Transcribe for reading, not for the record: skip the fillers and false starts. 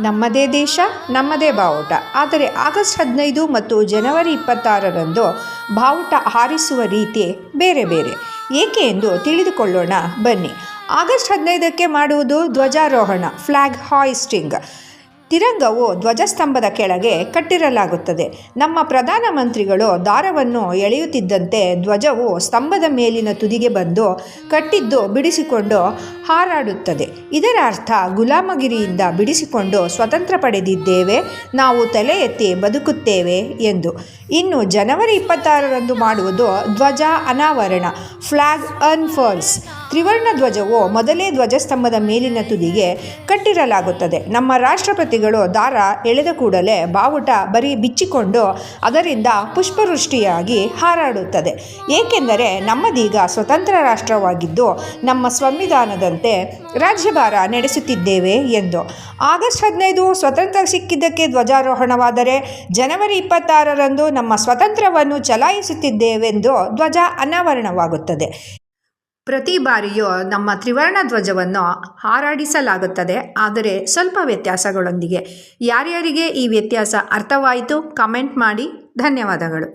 ನಮ್ಮದೇ ದೇಶ ನಮ್ಮದೇ ಬಾವುಟ. ಆದರೆ ಆಗಸ್ಟ್ 15 ಮತ್ತು ಜನವರಿ 26ರಂದು ಬಾವುಟ ಹಾರಿಸುವ ರೀತಿ ಬೇರೆ ಬೇರೆ. ಏಕೆ ಎಂದು ತಿಳಿದುಕೊಳ್ಳೋಣ ಬನ್ನಿ. ಆಗಸ್ಟ್ 15ಕ್ಕೆ ಮಾಡುವುದು ಧ್ವಜಾರೋಹಣ, ಫ್ಲ್ಯಾಗ್ ಹಾಯಿಸ್ಟಿಂಗ್. ತಿರಂಗವು ಧ್ವಜಸ್ತಂಭದ ಕೆಳಗೆ ಕಟ್ಟಿರಲಾಗುತ್ತದೆ. ನಮ್ಮ ಪ್ರಧಾನಮಂತ್ರಿಗಳು ದಾರವನ್ನು ಎಳೆಯುತ್ತಿದ್ದಂತೆ ಧ್ವಜವು ಸ್ತಂಭದ ಮೇಲಿನ ತುದಿಗೆ ಬಂದು ಕಟ್ಟಿದ್ದು ಬಿಡಿಸಿಕೊಂಡು ಹಾರಾಡುತ್ತದೆ. ಇದರ ಅರ್ಥ ಗುಲಾಮಗಿರಿಯಿಂದ ಬಿಡಿಸಿಕೊಂಡು ಸ್ವತಂತ್ರ ಪಡೆದಿದ್ದೇವೆ, ನಾವು ತಲೆ ಎತ್ತಿ ಬದುಕುತ್ತೇವೆ ಎಂದು. ಇನ್ನು ಜನವರಿ 26ರಂದು ಮಾಡುವುದು ಧ್ವಜ ಅನಾವರಣ, ಫ್ಲ್ಯಾಗ್ ಅನ್ಫರ್ಲ್ಸ್. ತ್ರಿವರ್ಣ ಧ್ವಜವು ಮೊದಲೇ ಧ್ವಜಸ್ತಂಭದ ಮೇಲಿನ ತುದಿಗೆ ಕಟ್ಟಿರಲಾಗುತ್ತದೆ. ನಮ್ಮ ರಾಷ್ಟ್ರಪತಿಗಳು ದಾರ ಎಳೆದ ಕೂಡಲೇ ಬಾವುಟ ಬರೀ ಬಿಚ್ಚಿಕೊಂಡು ಅದರಿಂದ ಪುಷ್ಪವೃಷ್ಟಿಯಾಗಿ ಹಾರಾಡುತ್ತದೆ. ಏಕೆಂದರೆ ನಮ್ಮದೀಗ ಸ್ವತಂತ್ರ ರಾಷ್ಟ್ರವಾಗಿದ್ದು ನಮ್ಮ ಸಂವಿಧಾನದಂತೆ ರಾಜ್ಯಭಾರ ನಡೆಸುತ್ತಿದ್ದೇವೆ ಎಂದು. ಆಗಸ್ಟ್ 15 ಸ್ವತಂತ್ರ ಸಿಕ್ಕಿದ್ದಕ್ಕೆ ಧ್ವಜಾರೋಹಣವಾದರೆ ಜನವರಿ 26ರಂದು ನಮ್ಮ ಸ್ವಾತಂತ್ರ್ಯವನ್ನು ಚಲಾಯಿಸುತ್ತಿದ್ದೇವೆಂದು ಧ್ವಜ ಅನಾವರಣವಾಗುತ್ತದೆ. ಪ್ರತಿ ಬಾರಿಯೂ ನಮ್ಮ ತ್ರಿವರ್ಣ ಧ್ವಜವನ್ನು ಹಾರಾಡಿಸಲಾಗುತ್ತದೆ, ಆದರೆ ಸ್ವಲ್ಪ ವ್ಯತ್ಯಾಸಗಳೊಂದಿಗೆ. ಯಾರ್ಯಾರಿಗೆ ಈ ವ್ಯತ್ಯಾಸ ಅರ್ಥವಾಯಿತು ಕಮೆಂಟ್ ಮಾಡಿ. ಧನ್ಯವಾದಗಳು.